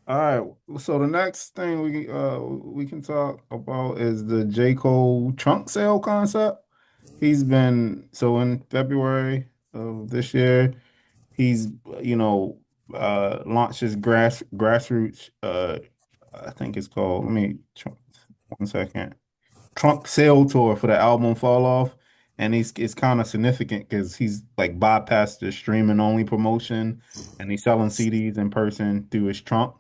All right. So the next thing we can talk about is the J. Cole trunk sale concept. He's been so in February of this year, he's launched his grassroots I think it's called, let me tr- one second. Trunk sale tour for the album Fall Off. And it's kind of significant because he's like bypassed the streaming only promotion and he's selling CDs in person through his trunk.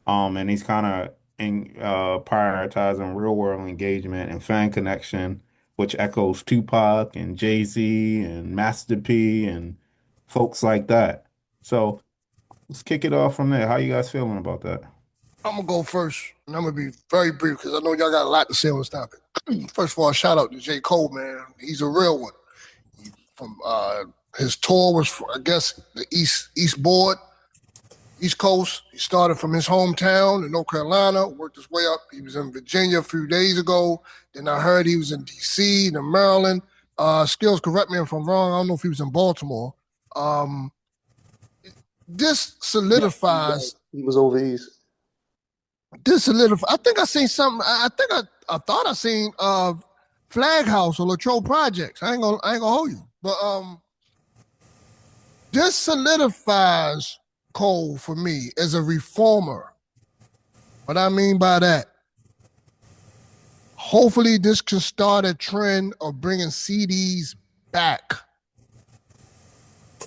And he's kind of in prioritizing real world engagement and fan connection, which echoes Tupac and Jay-Z and Master P and folks like that. So let's kick it off from there. How you guys feeling about that? I'm gonna go first, and I'm gonna be very brief because I know y'all got a lot to say on this topic. First of all, shout out to J. Cole, man. He's a real one. From his tour was, I guess, the East Board, East Coast. He started from his hometown in North Carolina, worked his way up. He was in Virginia a few days ago. Then I heard he was in D.C., in Maryland. Skills, correct me if I'm wrong. I don't know if he was in Baltimore. Um, this Yeah, he was. solidifies He was over east. This a little. I think I seen something. I think I thought I seen Flag House or Latrobe Projects. I ain't gonna hold you, but this solidifies Cole for me as a reformer. What I mean by that, hopefully this can start a trend of bringing CDs back,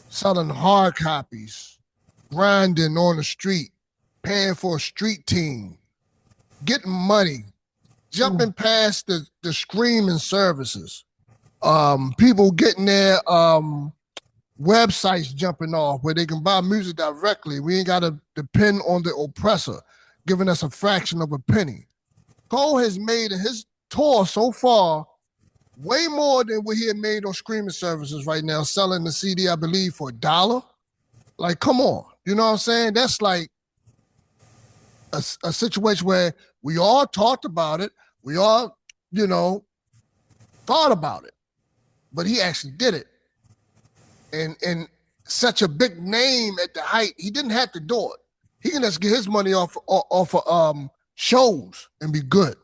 selling hard copies, grinding on the street, paying for a street team, getting money, jumping past the streaming services. People getting their websites jumping off where they can buy music directly. We ain't got to depend on the oppressor giving us a fraction of a penny. Cole has made in his tour so far way more than what he had made on streaming services right now, selling the CD, I believe, for $1. Like, come on. You know what I'm saying? That's like a situation where we all talked about it. We all, thought about it, but he actually did it. And such a big name at the height, he didn't have to do it. He can just get his money off of shows and be good.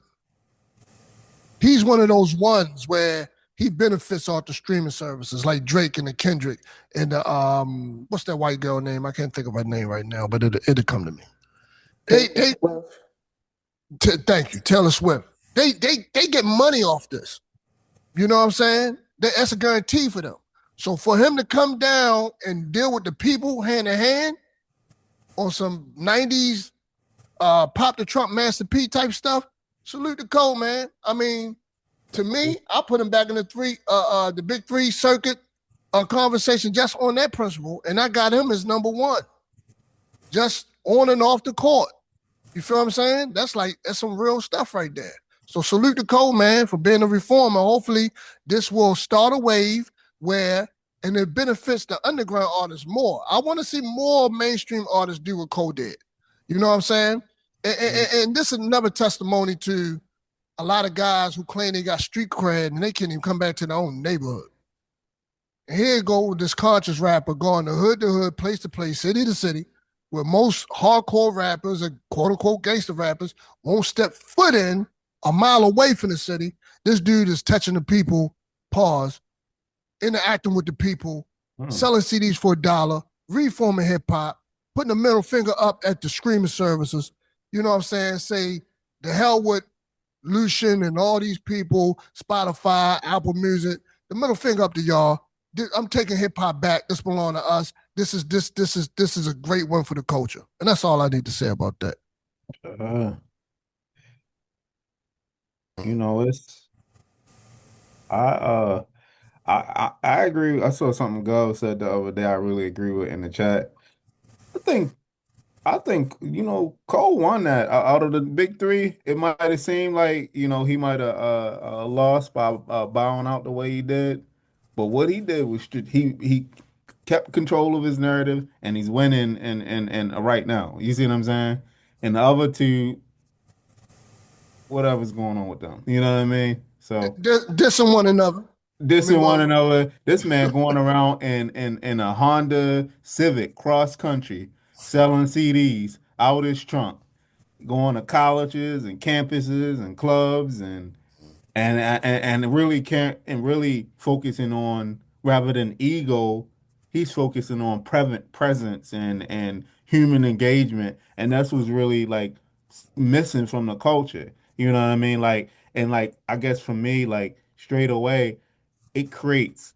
He's one of those ones where he benefits off the streaming services like Drake and the Kendrick and the what's that white girl name? I can't think of her name right now, but it'll come to me. They Taylor they Swift. thank you, Taylor Swift. They get money off this. You know what I'm saying? That's a guarantee for them. So for him to come down and deal with the people hand in hand on some 90s pop the Trump Master P type stuff, salute to Cole, man. I mean, to me, I put him back in the big three circuit conversation just on that principle, and I got him as number one, just on and off the court. You feel what I'm saying? That's some real stuff right there. So salute to Cole, man, for being a reformer. Hopefully, this will start a wave where, and it benefits the underground artists more. I want to see more mainstream artists do what Cole did. You know what I'm saying? And this is another testimony to a lot of guys who claim they got street cred and they can't even come back to their own neighborhood. And here you go with this conscious rapper going to hood, place to place, city to city, where most hardcore rappers and quote unquote gangster rappers won't step foot in a mile away from the city. This dude is touching the people, pause, interacting with the people, Hmm. selling CDs for $1, reforming hip hop, putting the middle finger up at the streaming services. You know what I'm saying? Say, the hell with Lucian and all these people, Spotify, Apple Music, the middle finger up to y'all. I'm taking hip hop back. This belongs to us. This is a great one for the culture, and that's all I need to say about that. Uh, it's I I agree. I saw something Gov said the other day I really agree with in the chat. I think Cole won that out of the big three. It might have seemed like, he might have lost by bowing out the way he did. But what he did was he kept control of his narrative and he's winning and right now. You see what I'm saying? And the other two, whatever's going on with them. You know what I mean? So Dissing one another. I this mean, and one well, another. This man going around in a Honda Civic cross country selling CDs out his trunk, going to colleges and campuses and clubs and really can't and really focusing on rather than ego, he's focusing on presence and human engagement, and that's what's really like missing from the culture. You know what I mean? Like and like I guess for me, like straight away, it creates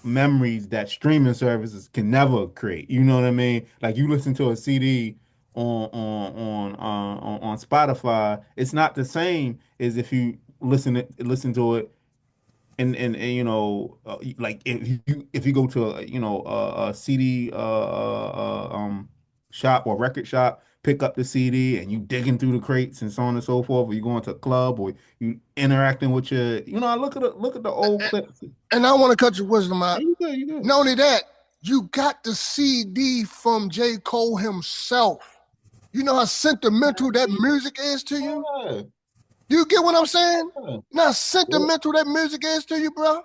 memories that streaming services can never create. You know what I mean? Like you listen to a CD on Spotify, it's not the same as if you listen to it and like if you go to a CD shop or record shop, pick up the CD and you digging through the crates and so on and so forth, or you going to a club or you interacting with your I look at the old clips. And I want to cut your wisdom out. You good, you good. Not only that, you got the CD from J. Cole himself. You know how sentimental that music is to you? Yeah, You get what I'm saying? yeah, Now sentimental that music is to you, bro.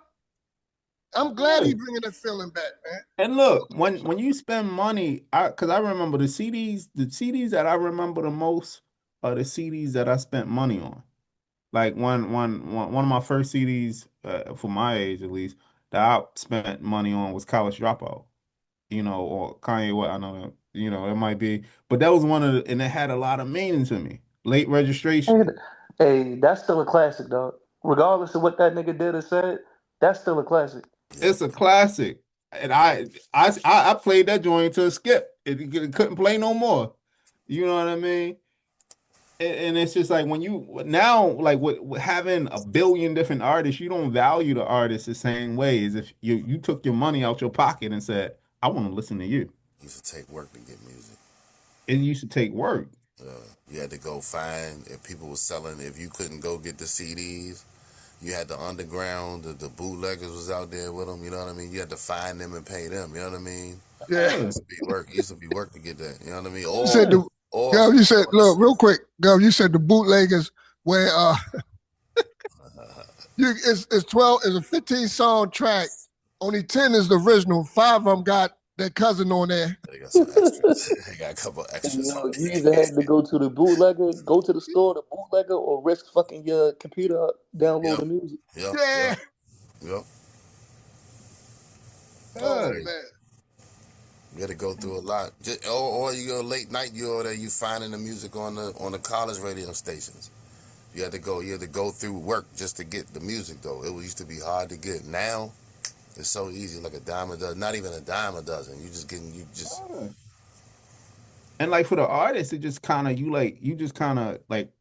I'm glad yeah. he bringing that feeling back, man. And look, when you spend money, because I remember the CDs that I remember the most are the CDs that I spent money on. Like one of my first CDs, for my age at least, that I spent money on was College Dropout. Or Kanye. What I know, it might be, but that was one of the, and it had a lot of meaning to me. Late Hey, registration. hey, that's still a classic, dog. Regardless of what that nigga did or said, that's still a classic. Yeah. It's a classic, and I played that joint to a skip. It couldn't play no more. You know what I mean? And it's just like when you now like with having a billion different artists, you don't value the artist the same way as if you took your money out your pocket and said, "I want to listen to you." Used to take work to get music. It used to take work. You had to go find if people were selling. If you couldn't go get the CDs, you had the underground. The bootleggers was out there with them. You know what I mean? You had to find them and pay them. You know what I mean? Yeah. Yeah. It used to be work. It used to be work to get that. You know what I mean? You said the Or Gov, you said, look, real quick, Gov, you said the bootleggers where it's 12, it's a 15 song track. Only 10 is the original. 5 of them got their cousin on there. they got some extras. They got a couple You extras know, on you either had to go to the bootlegger, go to the store, the bootlegger, or risk fucking your computer up, download Yep. the music. Yep. Yeah. Yep. Yep. Oh Yeah. man. You had to go through a lot. Or you go late night. You over there. You finding the music on the college radio stations. You had to go through work just to get the music though. It used to be hard to get. Now it's so easy, like a dime a dozen. Not even a dime a dozen. You just Yeah. And like for the artist, it just kind of you just kind of like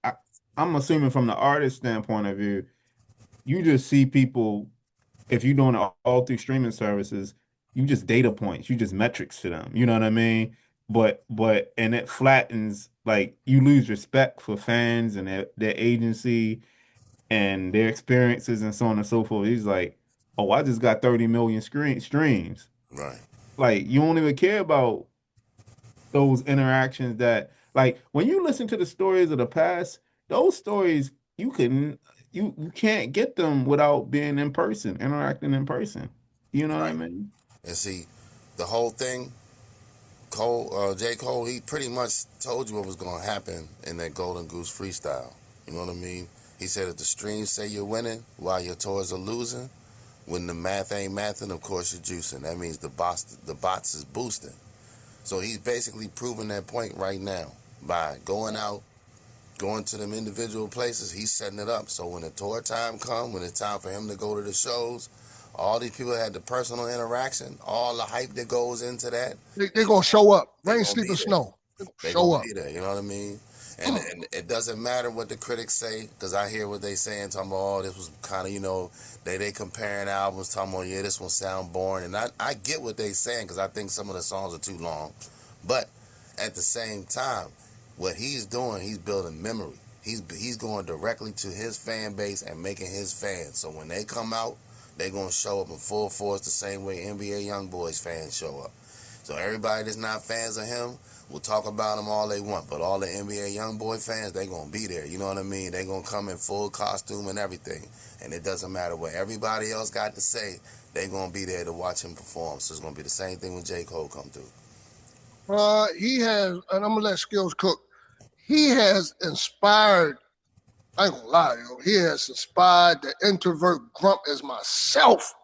I'm assuming from the artist standpoint of view, you just see people if you're doing it all through streaming services, you just data points, you just metrics to them. You know what I mean? But and it flattens like you lose respect for fans and their agency and their experiences and so on and so forth. He's like, oh, I just got 30 million streams. right, Like you don't even care about those interactions that like when you listen to the stories of the past, those stories you can't get them without being in person, interacting in person. You know what I right. mean? And see, the whole thing. J. Cole, he pretty much told you what was going to happen in that Golden Goose freestyle. You know what I mean? He said if the streams say you're winning while your tours are losing, when the math ain't mathing, of course you're juicing. That means the bots is boosting. So he's basically proving that point right now by going out, going to them individual places. He's setting it up. So when the tour time comes, when it's time for him to go to the shows, all these people had the personal interaction, all the hype that goes into that. They're gonna show up. They Rain, gonna sleep, be or there. snow. They're gonna They show gonna up. be there. You know what I mean? And it doesn't matter what the critics say, because I hear what they saying, talking about, oh, this was kind of, they comparing albums, talking about, yeah, this one sound boring. And I get what they saying, because I think some of the songs are too long. But at the same time, what he's doing, he's building memory. He's going directly to his fan base and making his fans. So when they come out, they're going to show up in full force the same way NBA YoungBoys fans show up. So everybody that's not fans of him will talk about him all they want, but all the NBA YoungBoy fans, they going to be there. You know what I mean? They going to come in full costume and everything. And it doesn't matter what everybody else got to say, they going to be there to watch him perform. So it's going to be the same thing when J. Cole come through. He has, and I'm gonna let Skills cook. He has inspired. I ain't gonna lie, yo. He has inspired the introvert grump as myself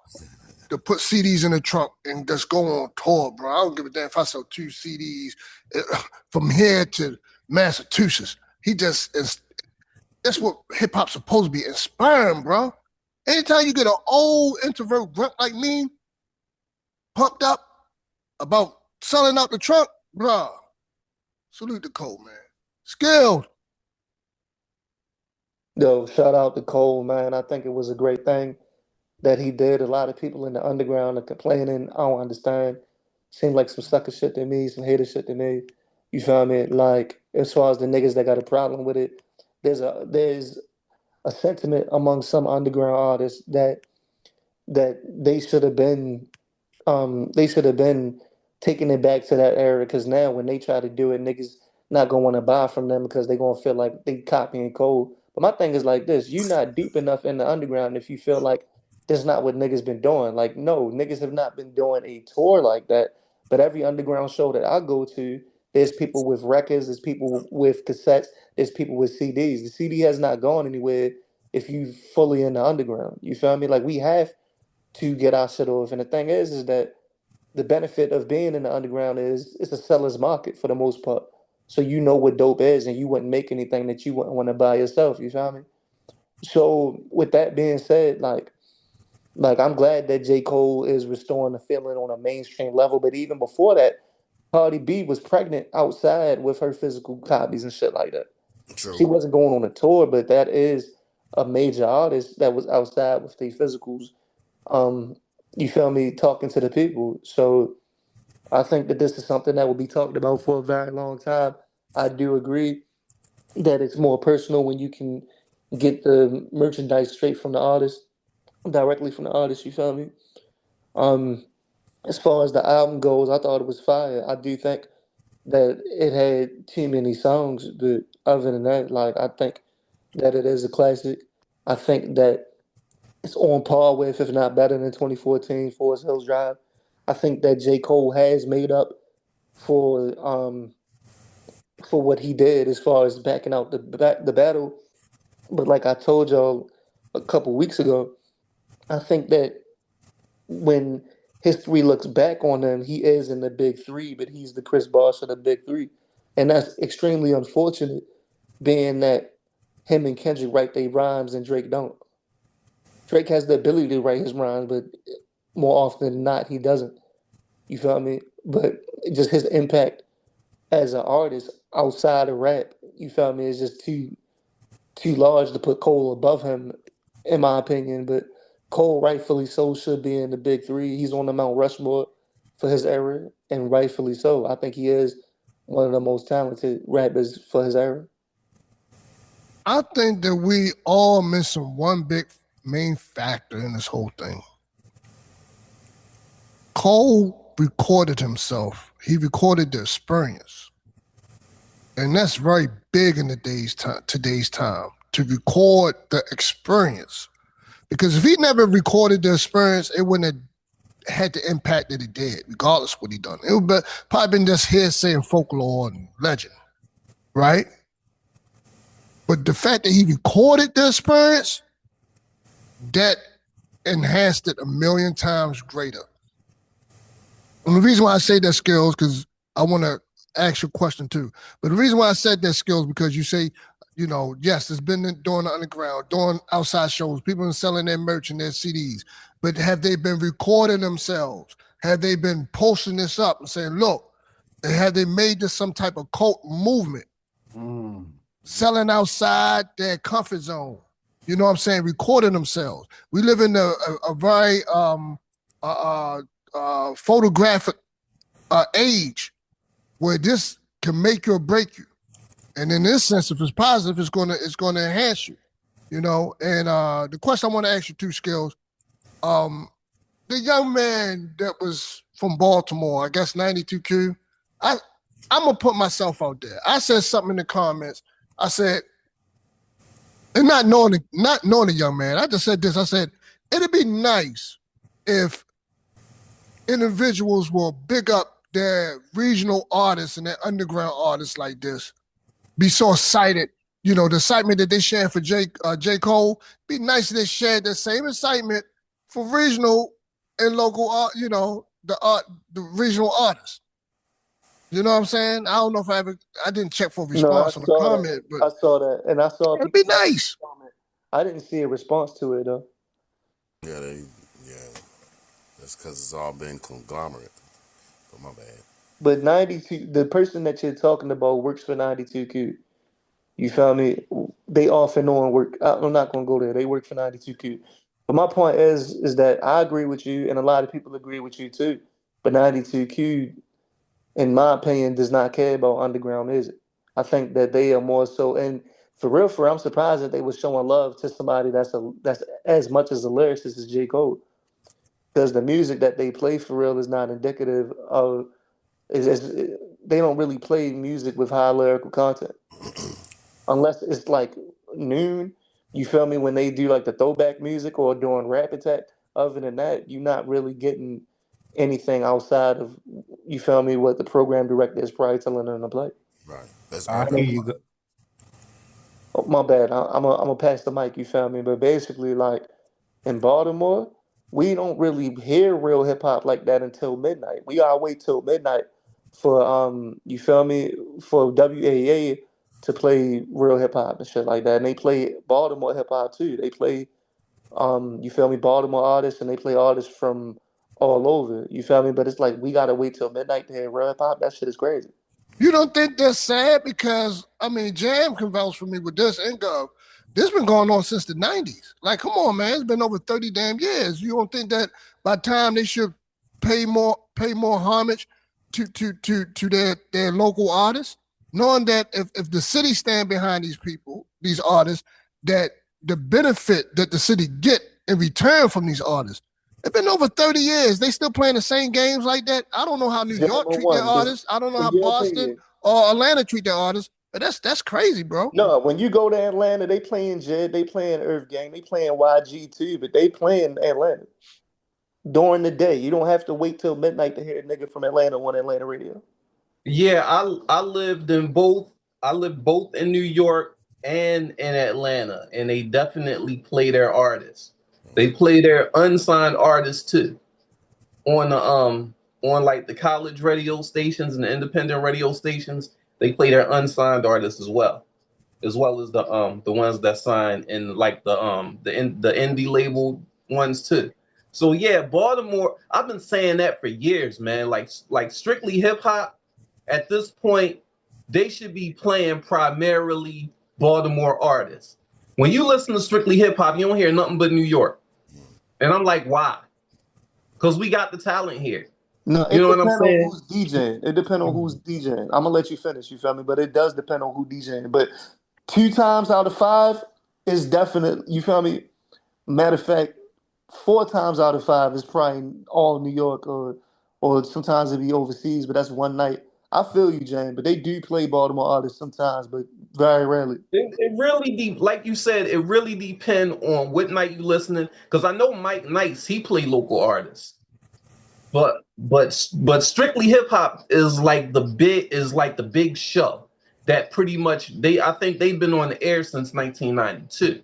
to put CDs in the trunk and just go on tour, bro. I don't give a damn if I sell 2 CDs from here to Massachusetts. He just is. That's what hip hop's supposed to be, inspiring, bro. Anytime you get an old introvert grunt like me, pumped up about selling out the trunk, bro. Salute the Cole, man. Skilled. Yo, shout out to Cole, man. I think it was a great thing that he did. A lot of people in the underground are complaining. I don't understand. Seemed like some sucker shit to me, some hater shit to me. You feel me? Like as far as the niggas that got a problem with it, there's a sentiment among some underground artists that they should have been taking it back to that era because now when they try to do it, niggas not gonna want to buy from them because they gonna feel like they copying code. But my thing is like this: you not deep enough in the underground if you feel like that's not what niggas been doing. Like no, niggas have not been doing a tour like that. But every underground show that I go to, there's people with records, there's people with cassettes, there's people with CDs. The CD has not gone anywhere if you fully in the underground. You feel me? Like we have to get our shit off. And the thing is that the benefit of being in the underground is it's a seller's market for the most part. So you know what dope is, and you wouldn't make anything that you wouldn't want to buy yourself. You feel me? So with that being said, like I'm glad that J. Cole is restoring the feeling on a mainstream level. But even before that, Cardi B was pregnant outside with her physical copies and shit like that. True. She wasn't going on a tour, but that is a major artist that was outside with the physicals. Um, you feel me? Talking to the people. So I think that this is something that will be talked about for a very long time. I do agree that it's more personal when you can get the merchandise straight from the artist, directly from the artist. You feel me? Um, as far as the album goes, I thought it was fire. I do think that it had too many songs, but other than that, like I think that it is a classic. I think that it's on par with, if not better than 2014 Forest Hills Drive. I think that J. Cole has made up for what he did as far as backing out the battle. But like I told y'all a couple weeks ago, I think that when history looks back on him, he is in the big three, but he's the Chris Bosh of the big three. And that's extremely unfortunate, being that him and Kendrick write their rhymes and Drake don't. Drake has the ability to write his rhymes, but more often than not, he doesn't. You feel me? But just his impact as an artist outside of rap, you feel me, is just too large to put Cole above him, in my opinion. But Cole, rightfully so, should be in the big three. He's on the Mount Rushmore for his era, and rightfully so. I think he is one of the most talented rappers for his era. I think that we all missing one big main factor in this whole thing. Cole recorded himself. He recorded the experience. And that's very big in today's time, to record the experience. Because if he never recorded the experience, it wouldn't have had the impact that it did, regardless of what he done. It would probably been just hearsay and folklore and legend, right? But the fact that he recorded the experience, that enhanced it a million times greater. And the reason why I say that, Skills, because I want to ask you a question too. But the reason why I said that, Skills, because you say, you know, yes, it's been doing the underground, doing outside shows, people are selling their merch and their CDs. But have they been recording themselves? Have they been posting this up and saying, look, have they made this some type of cult movement? Selling outside their comfort zone. You know what I'm saying? Recording themselves. We live in a very photographic age where this can make you or break you. And in this sense, if it's positive, it's gonna enhance you. You know, and the question I want to ask you two, Skills, the young man that was from Baltimore, I guess 92Q, I'm gonna put myself out there. I said something in the comments. I said, and not knowing the young man, I just said this. I said, it'd be nice if individuals will big up their regional artists and their underground artists like this be so excited. You know, the excitement that they share for J. Cole, be nice if they shared the same excitement for regional and local art, you know, the regional artists. You know what I'm saying? I don't know if I didn't check for a No, I response on the saw that. comment, but I saw that, and I saw it'd people be nice. comment. I didn't see a response to it though. Yeah, that's because it's all been conglomerate. But my bad. But 92, the person that you're talking about works for 92Q. You feel me? They off and on work. I'm not gonna go there. They work for 92Q. But my point is that I agree with you, and a lot of people agree with you too. But 92Q, in my opinion, does not care about underground music. I think that they are more so, and for real, I'm surprised that they were showing love to somebody that's as much as a lyricist as J. Cole, because the music that they play for real is not indicative of is they don't really play music with high lyrical content unless it's like noon. You feel me? When they do like the throwback music or doing rap attack. Other than that, you're not really getting anything outside of, you feel me, what the program director is probably telling them to play. Right. That's I early. hear you. Oh, my bad. I'm gonna pass the mic. You feel me? But basically, like in Baltimore, we don't really hear real hip hop like that until midnight. We gotta wait till midnight for you feel me, for WAA to play real hip hop and shit like that. And they play Baltimore hip hop too. They play you feel me, Baltimore artists, and they play artists from all over. You feel me? But it's like we gotta wait till midnight to hear real hip hop. That shit is crazy. You don't think that's sad? Because I mean, Jam can vouch for me with this and Gov. This been going on since the 90s. Like, come on, man. It's been over 30 damn years. You don't think that by the time they should pay more homage to their local artists? Knowing that if the city stand behind these people, these artists, that the benefit that the city get in return from these artists. It's been over 30 years. They still playing the same games like that. I don't know how New Jam York on treat their one. artists. I don't know In how your Boston opinion, or Atlanta treat their artists. But that's crazy, bro. no, when you go to Atlanta, they playing Jed, they playing Earth Gang, they playing YG too, but they playing Atlanta during the day. You don't have to wait till midnight to hear a nigga from Atlanta on Atlanta radio. Yeah, I lived in both. I lived both in New York and in Atlanta, and they definitely play their artists. They play their unsigned artists too on the on like the college radio stations and the independent radio stations. They play their unsigned artists as well as the ones that sign in like the indie label ones too. So yeah, Baltimore. I've been saying that for years, man. Like strictly hip hop at this point, they should be playing primarily Baltimore artists. When you listen to strictly hip hop, you don't hear nothing but New York. And I'm like, why? Because we got the talent here. No, You it know what I'm depends on saying? who's DJing. It depends on who's DJing. I'm gonna let you finish, you feel me? But it does depend on who DJing. But 2 times out of 5 is definite, you feel me? Matter of fact, 4 times out of 5 is probably all New York or sometimes it be overseas, but that's one night. I feel you, Jane, but they do play Baltimore artists sometimes, but very rarely. It really like you said, it really depend on what night you listening. Because I know Mike Nice, he play local artists. But strictly hip hop is like the big show that pretty much I think they've been on the air since 1992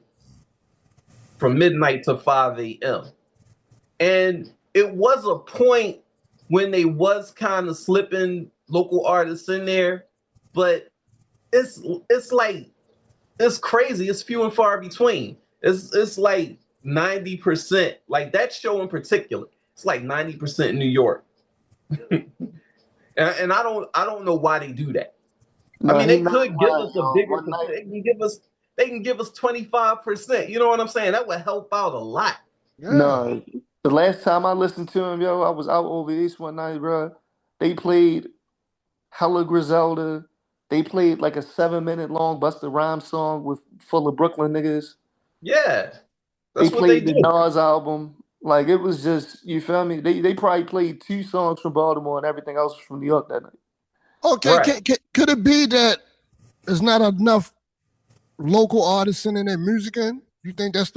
from midnight to 5 a.m. And it was a point when they was kind of slipping local artists in there, but it's like it's crazy. It's few and far between. It's like 90%. Like that show in particular, it's like 90% New York. and I don't know why they do that. I No, mean, he they not could give lying, us a yo. bigger. One night. They can give us 25%. You know what I'm saying? That would help out a lot. Yeah. No, the last time I listened to him, yo, I was out over east one night, bro. They played Hella Griselda. They played like a 7 minute long Busta Rhymes song with full of Brooklyn niggas. Yeah, They that's what they played the do. Nas album. Like it was just, you feel me? They probably played 2 songs from Baltimore and everything else was from New York that night. Okay, Right. could it be that there's not enough local artists sending their music in? You think that's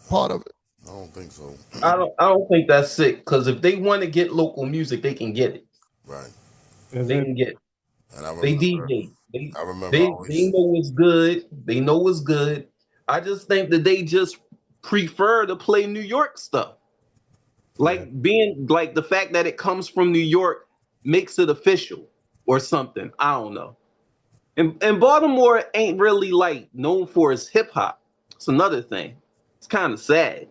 part of it? I don't think so. I don't think that's sick because if they want to get local music, they can get it. Right. Is They it? can get. And I They remember, DJ. I remember They always. know what's good. They know what's good. I just think that they just prefer to play New York stuff. Yeah. Like being like the fact that it comes from New York makes it official or something. I don't know. And Baltimore ain't really like known for its hip hop. It's another thing. It's kind of sad.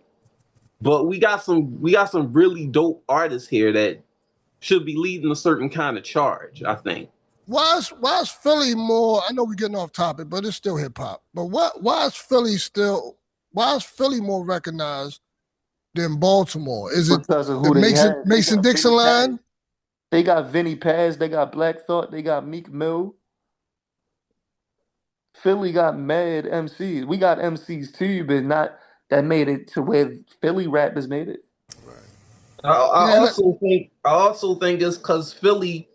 But we got some really dope artists here that should be leading a certain kind of charge, I think. Why is Philly more? I know we're getting off topic, but it's still hip hop. But why is Philly more recognized than Baltimore? Is it because of the who they had. They Mason got Dixon Vinny Paz. line? They got Vinny Paz. They got Black Thought. They got Meek Mill. Philly got mad MCs. We got MCs too, but not that made it to where Philly rappers made it. Right. Yeah, look, I also think it's because Philly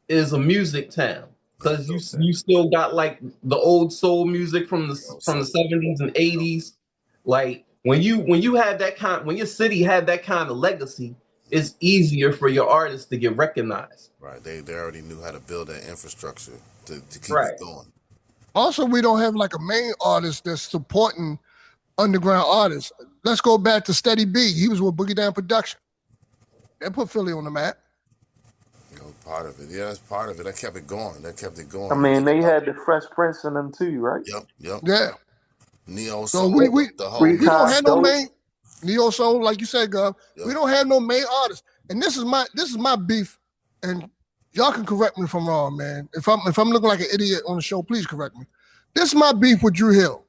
is a music town. Yeah, Because you dope that. you still got like the old soul music from the Yo, from the so 70s and 80s. Like when you had that kind when your city had that kind of legacy, it's easier for your artists to get recognized. right. They already knew how to build that infrastructure to keep it Right. going. also we don't have like a main artist that's supporting underground artists. Let's go back to Steady B. He was with Boogie Down Production. They put Philly on the map. You know, part of it. Yeah, that's part of it. That kept it going. That kept it I going. mean, Think they about had it. the Fresh Prince in them too, right? Yep, yep. Yeah. Neo So Soul, the whole we don't Recon have no Dope. main neo soul, like you said, Gov. Yep. We don't have no main artist. And this is my beef. And y'all can correct me if I'm wrong, man. If I'm looking like an idiot on the show, please correct me. This is my beef with Drew Hill.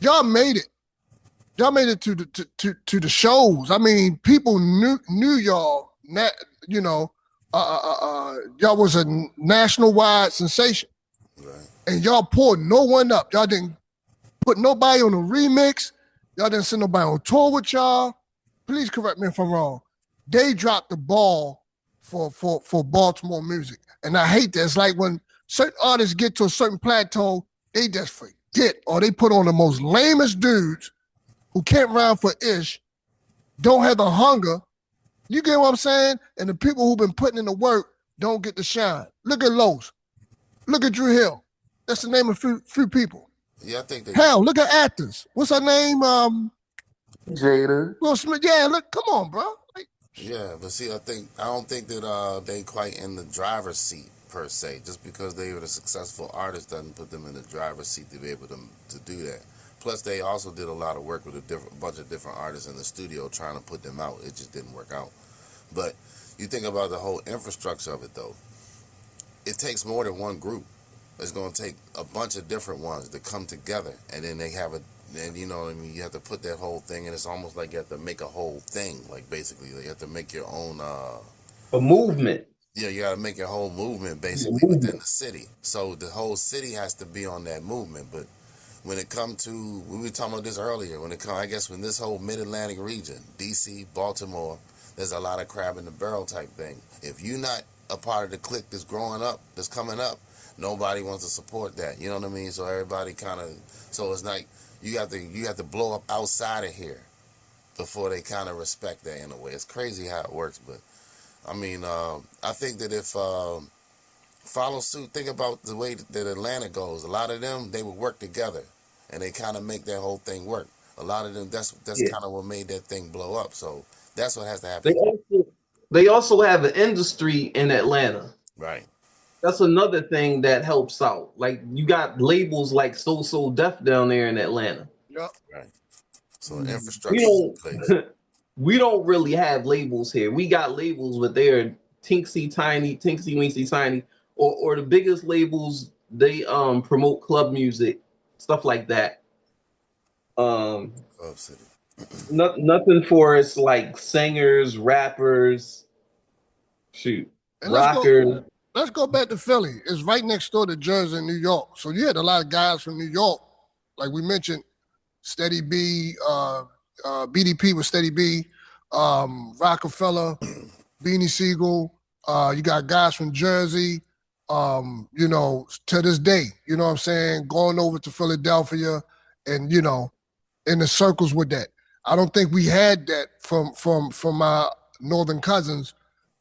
Y'all made it. Y'all made it to the shows. I mean, people knew y'all. You know, y'all was a national wide sensation, Right. and y'all pulled no one up. Y'all didn't put nobody on a remix. Y'all didn't send nobody on tour with y'all. Please correct me if I'm wrong. They dropped the ball for Baltimore music, and I hate that. It's like when certain artists get to a certain plateau, they just forget, or they put on the most lamest dudes who can't rhyme for ish, don't have the hunger. You get what I'm saying? And the people who've been putting in the work don't get the shine. Look at Los. Look at Drew Hill. That's the name of few people. Yeah, I think they. Hell, look at actors. What's her name? Jada. Will Smith. Yeah, look, come on, bro. Like, Yeah, but see, I don't think that they quite in the driver's seat per se. Just because they were a successful artist doesn't put them in the driver's seat to be able to do that. Plus, they also did a lot of work with a bunch of different artists in the studio trying to put them out. It just didn't work out. But you think about the whole infrastructure of it, though. It takes more than one group. It's going to take a bunch of different ones to come together, and then they have a, and you know what I mean. You have to put that whole thing, and it's almost like you have to make a whole thing. Like basically, you have to make your own. A movement. Yeah, you got to make your whole movement A basically within movement. the city. So the whole city has to be on that movement. But when it comes to, we were talking about this earlier. When it come, I guess when this whole Mid-Atlantic region, D.C., Baltimore, there's a lot of crab in the barrel type thing. If you're not a part of the clique that's growing up, that's coming up, nobody wants to support that. You know what I mean? So everybody kind of, so it's like you have to blow up outside of here before they kind of respect that in a way. It's crazy how it works, but I mean, I think that if follow suit, think about the way that Atlanta goes. A lot of them, they would work together, and they kind of make that whole thing work. A lot of them, that's Yeah. kind of what made that thing blow up. So that's what has to They happen. also they also have an industry in Atlanta. Right. That's another thing that helps out. Like you got labels like So Def down there in Atlanta. yeah. Right. So We infrastructure is in place. don't we don't really have labels here. We got labels, but they're tinksy tiny, tinksy winksy tiny, or the biggest labels they promote club music, stuff like that. Um Club City. Nothing for us like singers, rappers, shoot, And rockers. let's go back to Philly. It's right next door to Jersey and New York. So you had a lot of guys from New York, like we mentioned, Steady B, BDP with Steady B, Rockefeller, Beanie Siegel. You got guys from Jersey. You know, to this day, you know what I'm saying, going over to Philadelphia and, you know, in the circles with that. I don't think we had that from my northern cousins,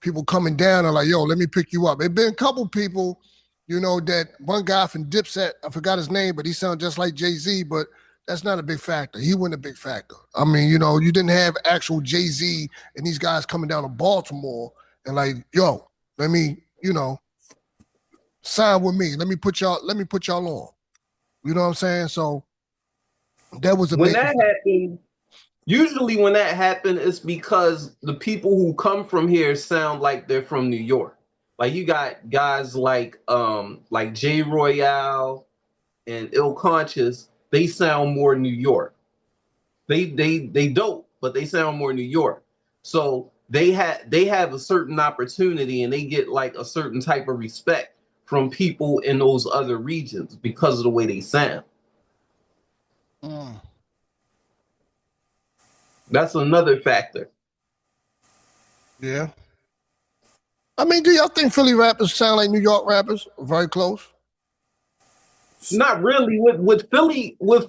people coming down and like, yo, let me pick you up. There's been a couple people, you know, that one guy from Dipset, I forgot his name, but he sounded just like Jay-Z, but that's not a big factor. He wasn't a big factor. I mean, you know, you didn't have actual Jay-Z and these guys coming down to Baltimore and like, yo, let me, you know, sign with me. Let me put y'all on. You know what I'm saying? So that was a When major that happened, usually when that happened, it's because the people who come from here sound like they're from New York. Like you got guys like J Royale and Ill Conscious, they sound more New York. They dope, but they sound more New York. So they have a certain opportunity and they get like a certain type of respect from people in those other regions because of the way they sound. That's another factor. Yeah. I mean, do y'all think Philly rappers sound like New York rappers? Very close. Not really. What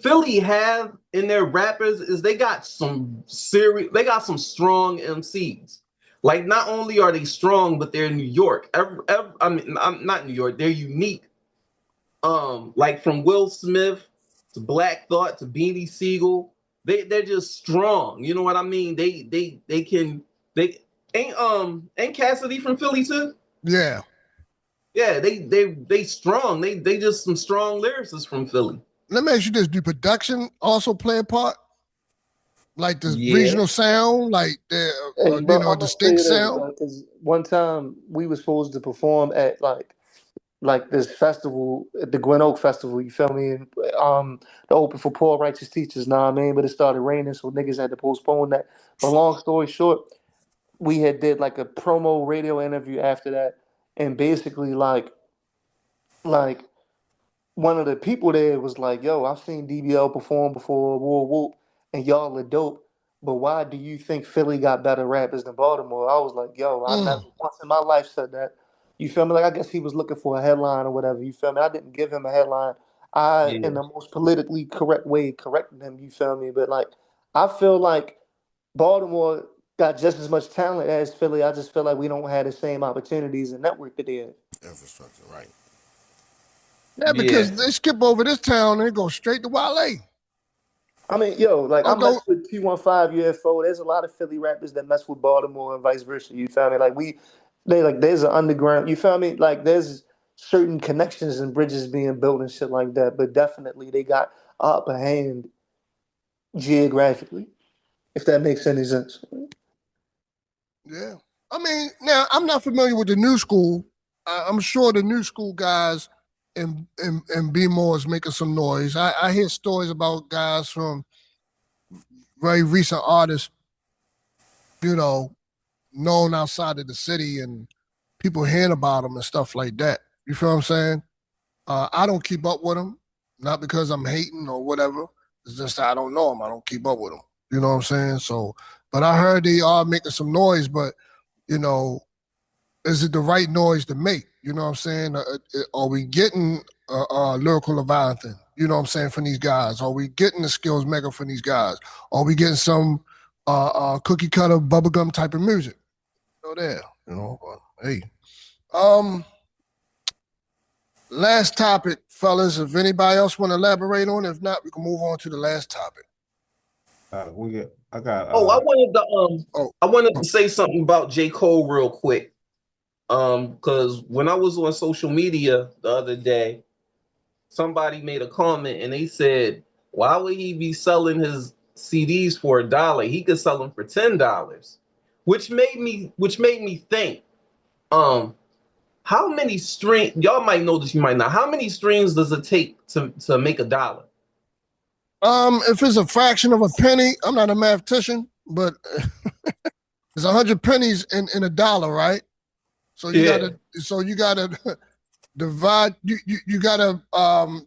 Philly have in their rappers is they got some strong MCs. Like not only are they strong, but they're New York. I mean, I'm not New York. They're unique. Like from Will Smith to Black Thought to Beanie Siegel, they're just strong. You know what I mean? They can they ain't Cassidy from Philly too? Yeah. Yeah, they strong. They just some strong lyricists from Philly. Let me ask you this: do production also play a part? Like the Yeah. regional sound, like the Hey, you bro, know, I'm gonna tell distinct you this, sound? bro, because one time we were supposed to perform at like this festival, the Gwen Oak Festival, you feel me? And the open for poor righteous teachers, know what I mean? But it started raining, so niggas had to postpone that. But long story short, we had did like a promo radio interview after that, and basically like one of the people there was like, "Yo, I've seen DBL perform before, whoop whoop, and y'all are dope. But why do you think Philly got better rappers than Baltimore?" I was like, "Yo, I never once in my life said that." You feel me? Like I guess he was looking for a headline or whatever. You feel me? I didn't give him a headline. I, Yeah. in the most politically correct way, corrected him. You feel me? But like, I feel like Baltimore got just as much talent as Philly. I just feel like we don't have the same opportunities and network that they have. Infrastructure, right? Yeah, Yeah. because they skip over this town and they go straight to Wale. I mean, yo, like I Although, mess with T15 UFO. There's a lot of Philly rappers that mess with Baltimore and vice versa. You feel me? There's an underground. You feel me? Like there's certain connections and bridges being built and shit like that. But definitely they got a upper hand geographically, if that makes any sense. yeah. I mean, now I'm not familiar with the new school. I'm sure the new school guys and B more is making some noise. I hear stories about guys from very recent artists, you know, known outside of the city and people hearing about them and stuff like that. You feel what I'm saying? I don't keep up with them, not because I'm hating or whatever. It's just I don't know them. I don't keep up with them. You know what I'm saying? So, but I heard they are making some noise, but you know, is it the right noise to make? You know what I'm saying? Are we getting lyrical Leviathan? You know what I'm saying, from these guys? Are we getting the skills mega from these guys? Are we getting some cookie cutter bubblegum type of music? So there, you know. But, hey, um, last topic, fellas. If anybody else want to elaborate on it, if not, we can move on to the last topic. I got Oh, Oh, I wanted to say something about J. Cole real quick. Because when I was on social media the other day, somebody made a comment and they said, why would he be selling his CDs for $1? He could sell them for $10. Which made me think, how many strings, y'all might know this, you might not. How many strings does it take to make $1? if it's a fraction of a penny, I'm not a mathematician, but there's 100 pennies in a dollar, right? So you Yeah. gotta divide. You gotta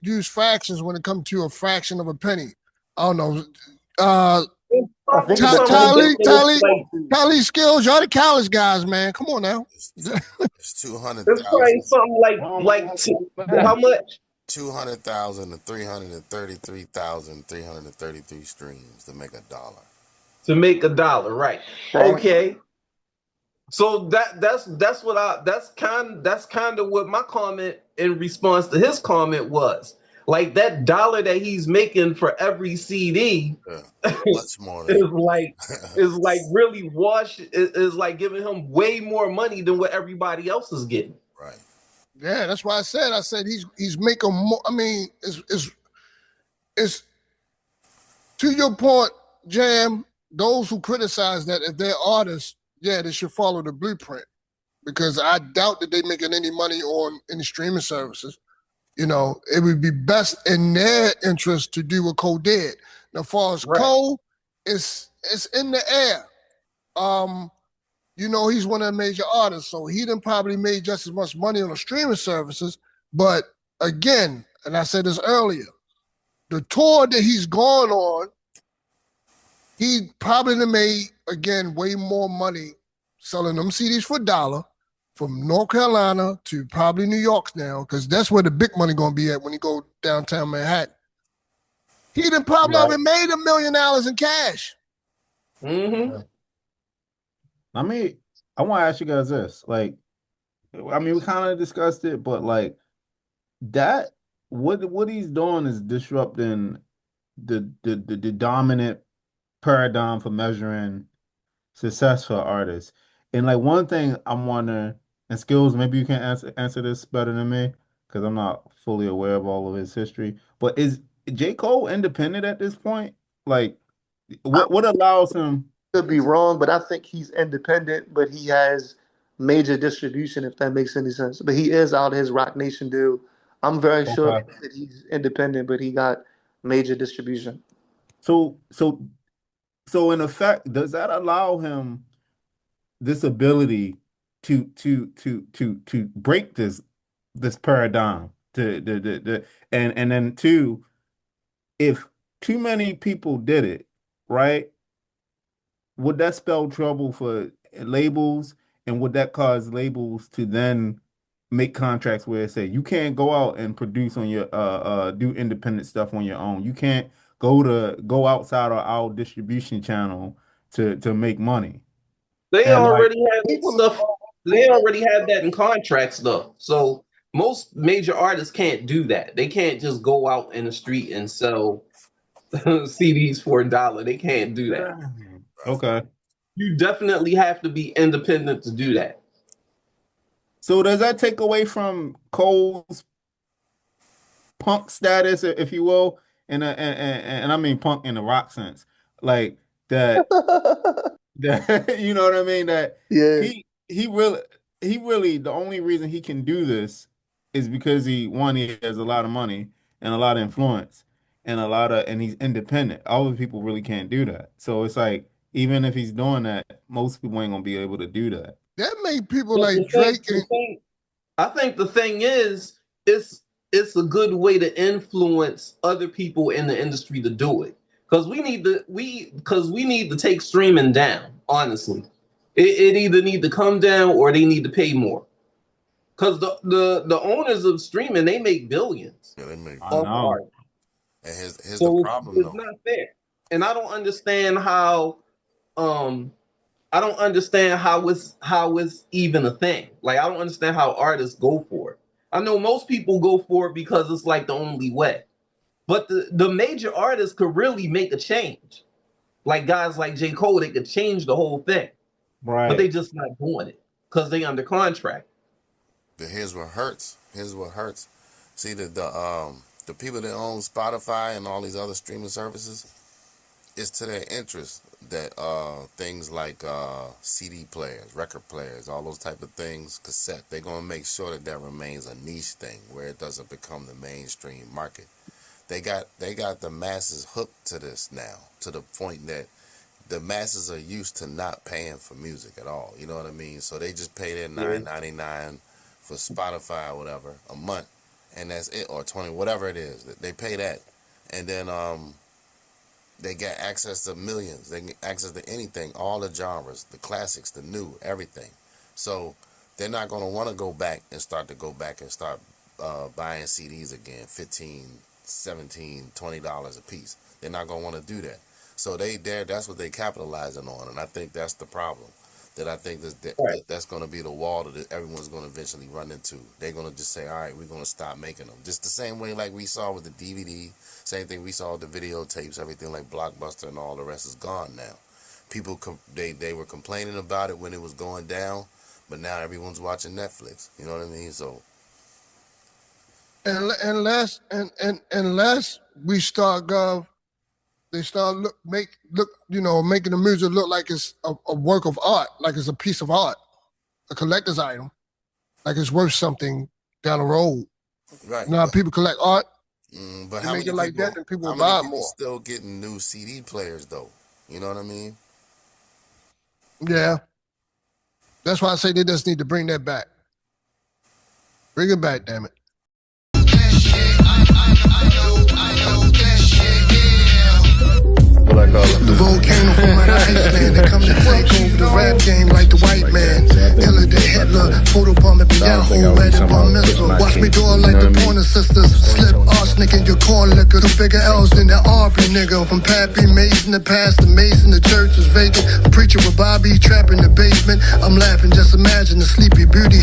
use fractions when it comes to a fraction of a penny. I don't know. It's I think probably it something depends. Tally ridiculous. Tally skills. Y'all the college guys, man. Come on now. It's two hundred It's probably thousand. something how much? 200,000 to 333,333 streams to make $1. To make $1, right? Dang. Okay. So that's kind of what my comment in response to his comment was. Like that dollar that he's making for every CD Yeah, it's much more than is like really is like giving him way more money than what everybody else is getting. right. Yeah, that's why I said he's making more. I mean, it's to your point, Jam. Those who criticize that if they're artists, yeah, they should follow the blueprint because I doubt that they're making any money on any streaming services. You know, it would be best in their interest to do what Cole did. Now, as far as Right. Cole, it's in the air. Um, you know, he's one of the major artists, so he done probably made just as much money on the streaming services. But again, and I said this earlier, the tour that he's gone on, he probably done made again way more money selling them CDs for $1 from North Carolina to probably New York now, because that's where the big money gonna be at when you go downtown Manhattan. He done probably Right. already made $1 million in cash. Mm-hmm. I mean, I want to ask you guys this. Like, I mean, we kind of discussed it, but like that, what he's doing is disrupting the dominant paradigm for measuring success for artists. And like one thing I'm wondering, and Skills, maybe you can answer this better than me because I'm not fully aware of all of his history. But is J. Cole independent at this point? Like, I what allows him? could be wrong, but I think he's independent, but he has major distribution, if that makes any sense. But he is out of his Rock Nation deal. I'm very sure Okay. that he's independent, but he got major distribution. So so so in effect, does that allow him this ability to break this paradigm and then two, if too many people did it, right, would that spell trouble for labels, and would that cause labels to then make contracts where it say you can't go out and produce on your do independent stuff on your own. You can't go outside of our distribution channel to make money. They And like already have that stuff. They already have that in contracts, though. So most major artists can't do that. They can't just go out in the street and sell CDs for $1. They can't do that. okay. You definitely have to be independent to do that. So does that take away from Cole's punk status, if you will, and I mean punk in the rock sense, like that that you know what I mean? That Yeah. he really the only reason he can do this is because he has a lot of money and a lot of influence and and he's independent. All the people really can't do that. So it's like even if he's doing that, most people ain't gonna be able to do that. That made people But like Drake and I think the thing is, it's a good way to influence other people in the industry to do it. Because we need to take streaming down. Honestly, it either need to come down or they need to pay more. Because the owners of streaming, they make billions Yeah, they make. I off know. art. And here's the So problem it's though. not fair. And I don't understand how um it's even a thing. Like I don't understand how artists go for it. I know most people go for it because it's like the only way. But the major artists could really make a change. Like guys like J. Cole, they could change the whole thing. But they Right. just not doing it because they under contract. But here's what hurts. Here's what hurts. See the people that own Spotify and all these other streaming services, it's to their interest that things like CD players, record players, all those type of things, cassette, they're gonna make sure that that remains a niche thing where it doesn't become the mainstream market. They got the masses hooked to this now, to the point that the masses are used to not paying for music at all. You know what I mean? So they just pay their Yeah. $9.99 for Spotify or whatever a month, and that's it, or 20, whatever it is. They pay that, and then they get access to millions. They get access to anything, all the genres, the classics, the new, everything. So they're not going to want to go back and start buying CDs again, 15, 17, $20 a piece. They're not going to want to do that. So that's what they capitalizing on, and I think that's the problem. that I think Right. that's going to be the wall that everyone's going to eventually run into. They're going to just say, all right, we're going to stop making them. Just the same way like we saw with the DVD, same thing we saw with the videotapes, everything like Blockbuster and all the rest is gone now. People, they were complaining about it when it was going down, but now everyone's watching Netflix. You know what I mean? So. Unless we start they start making the music look like it's a work of art, like it's a piece of art, a collector's item, like it's worth something down the road. Right. Now people collect art. But They how make many it like people, that, then people how will many buy people more. still getting new CD players though? You know what I mean? Yeah. That's why I say they just need to bring that back. Bring it back, damn it. What I call it? The volcano from out of Iceland, they come to take over the rap game like the white man. Hiller than Hitler, photobomb at Yahoo, read it on missile. Watch me do it like the Pointer Sisters. Slip arsenic in your corn liquor. Two bigger L's than the Aubrey nigga. From Pappy Mason to Pastor Mason, the church is vacant. Preacher with Bobby, trapped in the basement. I'm laughing, just imagine the sleepy beauty